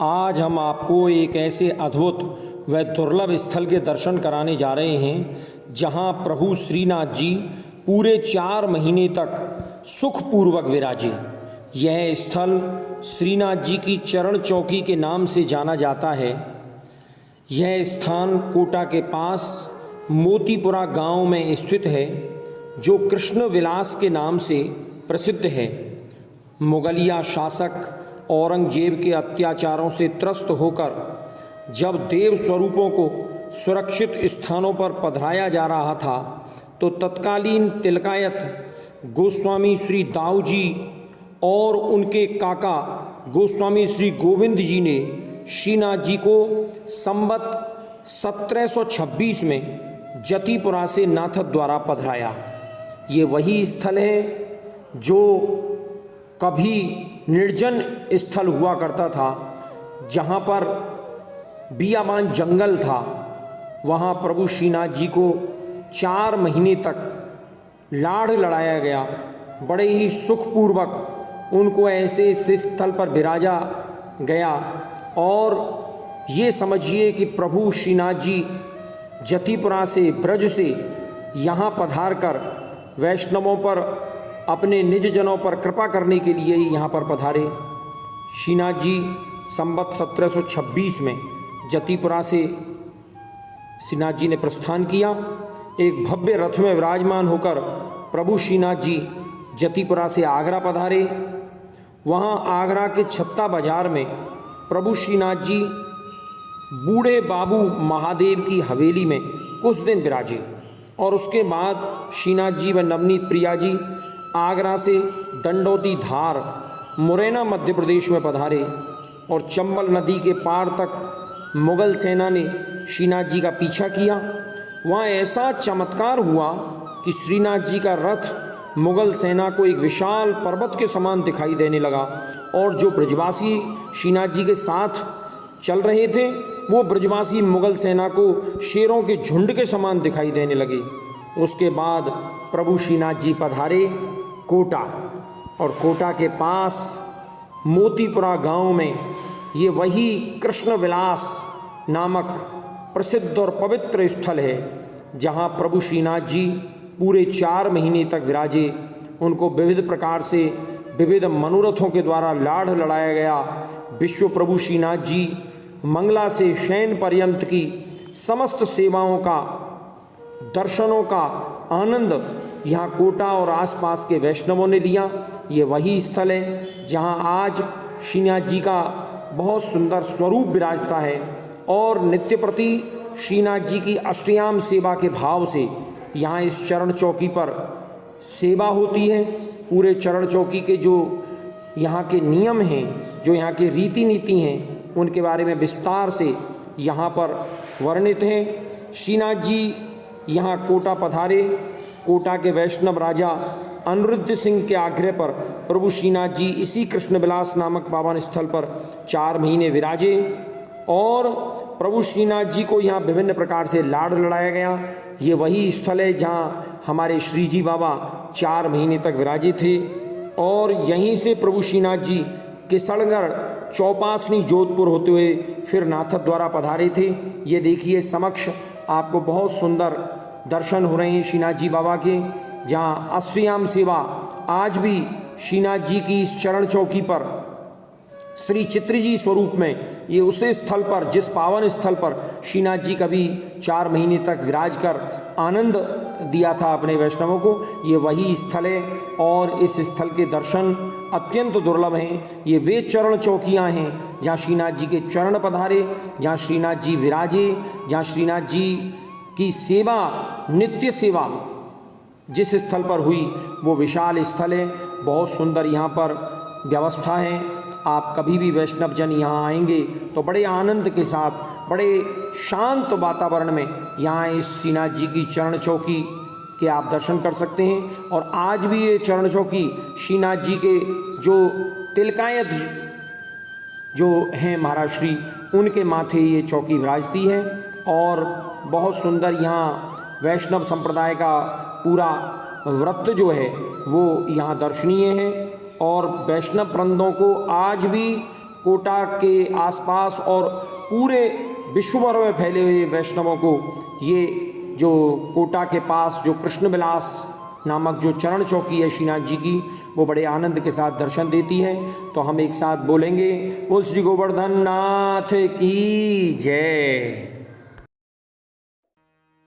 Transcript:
आज हम आपको एक ऐसे अद्भुत व दुर्लभ स्थल के दर्शन कराने जा रहे हैं जहां प्रभु श्रीनाथ जी पूरे 4 महीने तक सुखपूर्वक विराजे। यह स्थल श्रीनाथ जी की चरण चौकी के नाम से जाना जाता है। यह स्थान कोटा के पास मोतीपुरा गांव में स्थित है, जो कृष्ण विलास के नाम से प्रसिद्ध है। मुगलिया शासक औरंगजेब के अत्याचारों से त्रस्त होकर जब देव स्वरूपों को सुरक्षित स्थानों पर पधराया जा रहा था, तो तत्कालीन तिलकायत गोस्वामी श्री दाऊ जी और उनके काका गोस्वामी श्री गोविंद जी ने श्रीनाथ जी को संवत 1726 में जतिपुरा से नाथद द्वारा पधराया। ये वही स्थल है जो कभी निर्जन स्थल हुआ करता था, जहाँ पर बियाबान जंगल था। वहाँ प्रभु श्रीनाथ जी को 4 महीने तक लाड़ लड़ाया गया। बड़े ही सुखपूर्वक उनको ऐसे स्थल पर विराजा गया। और ये समझिए कि प्रभु श्रीनाथ जी जतिपुरा से, ब्रज से यहाँ पधार कर वैष्णवों पर, अपने निज जनों पर कृपा करने के लिए यहाँ पर पधारे। श्रीनाथ जी संवत 1726 में जतिपुरा से श्रीनाथ जी ने प्रस्थान किया। एक भव्य रथ में विराजमान होकर प्रभु श्रीनाथ जी जतिपुरा से आगरा पधारे। वहाँ आगरा के छत्ता बाजार में प्रभु श्रीनाथ जी बूढ़े बाबू महादेव की हवेली में कुछ दिन विराजे। और उसके बाद श्रीनाथ जी व नवनीत प्रिया जी आगरा से दंडोती धार, मुरैना मध्य प्रदेश में पधारे। और चंबल नदी के पार तक मुग़ल सेना ने श्रीनाथ जी का पीछा किया। वहाँ ऐसा चमत्कार हुआ कि श्रीनाथ जी का रथ मुग़ल सेना को एक विशाल पर्वत के समान दिखाई देने लगा। और जो ब्रजवासी श्रीनाथ जी के साथ चल रहे थे, वो ब्रजवासी मुग़ल सेना को शेरों के झुंड के समान दिखाई देने लगे। उसके बाद प्रभु श्रीनाथ जी पधारे कोटा, और कोटा के पास मोतीपुरा गांव में ये वही कृष्ण विलास नामक प्रसिद्ध और पवित्र स्थल है, जहां प्रभु श्रीनाथ जी पूरे 4 महीने तक विराजे। उनको विविध प्रकार से विविध मनोरथों के द्वारा लाड़ लड़ाया गया। विश्व प्रभु श्रीनाथ जी मंगला से शयन पर्यंत की समस्त सेवाओं का, दर्शनों का आनंद यहाँ कोटा और आसपास के वैष्णवों ने लिया। ये वही स्थल है जहाँ आज श्रीनाथ जी का बहुत सुंदर स्वरूप विराजता है। और नित्य प्रति श्रीनाथ जी की अष्टयाम सेवा के भाव से यहाँ इस चरण चौकी पर सेवा होती है। पूरे चरण चौकी के जो यहाँ के नियम हैं, जो यहाँ के रीति नीति हैं, उनके बारे में विस्तार से यहाँ पर वर्णित हैं। श्रीनाथ जी यहाँ कोटा पधारे। कोटा के वैष्णव राजा अनिरुद्ध सिंह के आग्रह पर प्रभु श्रीनाथ जी इसी कृष्ण विलास नामक पावन स्थल पर 4 महीने विराजे। और प्रभु श्रीनाथ जी को यहाँ विभिन्न प्रकार से लाड़ लड़ाया गया। ये वही स्थल है जहाँ हमारे श्री जी बाबा 4 महीने तक विराजे थे। और यहीं से प्रभु श्रीनाथ जी किशनगढ़, चौपासनी, जोधपुर होते हुए फिर नाथद द्वारा पधारे थे। ये देखिए समक्ष आपको बहुत सुंदर दर्शन हो रहे हैं श्रीनाथ जी बाबा के, जहाँ अष्टयाम सेवा आज भी श्रीनाथ जी की इस चरण चौकी पर श्री चित्र जी स्वरूप में, ये उस स्थल पर, जिस पावन स्थल पर श्रीनाथ जी कभी 4 महीने तक विराज कर आनंद दिया था अपने वैष्णवों को, ये वही स्थल है। और इस स्थल के दर्शन अत्यंत दुर्लभ हैं। ये वे चरण चौकियाँ हैं जहाँ श्रीनाथ जी के चरण पधारे, जहाँ श्रीनाथ जी विराजे, जहाँ श्रीनाथ जी की सेवा, नित्य सेवा जिस स्थल पर हुई वो विशाल स्थल है। बहुत सुंदर यहाँ पर व्यवस्था है। आप कभी भी वैष्णव जन यहाँ आएंगे तो बड़े आनंद के साथ, बड़े शांत वातावरण में यहाँ इस श्रीनाथ जी की चरण चौकी के आप दर्शन कर सकते हैं। और आज भी ये चरण चौकी श्रीनाथ जी के जो तिलकायत जो हैं महाराज श्री, उनके माथे ये चौकी विराजती है। और बहुत सुंदर यहाँ वैष्णव संप्रदाय का पूरा व्रत जो है वो यहाँ दर्शनीय है। और वैष्णव वृंदों को आज भी कोटा के आसपास और पूरे विश्व भर में फैले हुए वैष्णवों को ये जो कोटा के पास जो कृष्ण विलास नामक जो चरण चौकी है श्रीनाथ जी की, वो बड़े आनंद के साथ दर्शन देती है। तो हम एक साथ बोलेंगे, बोल श्री गोवर्धन नाथ की जय।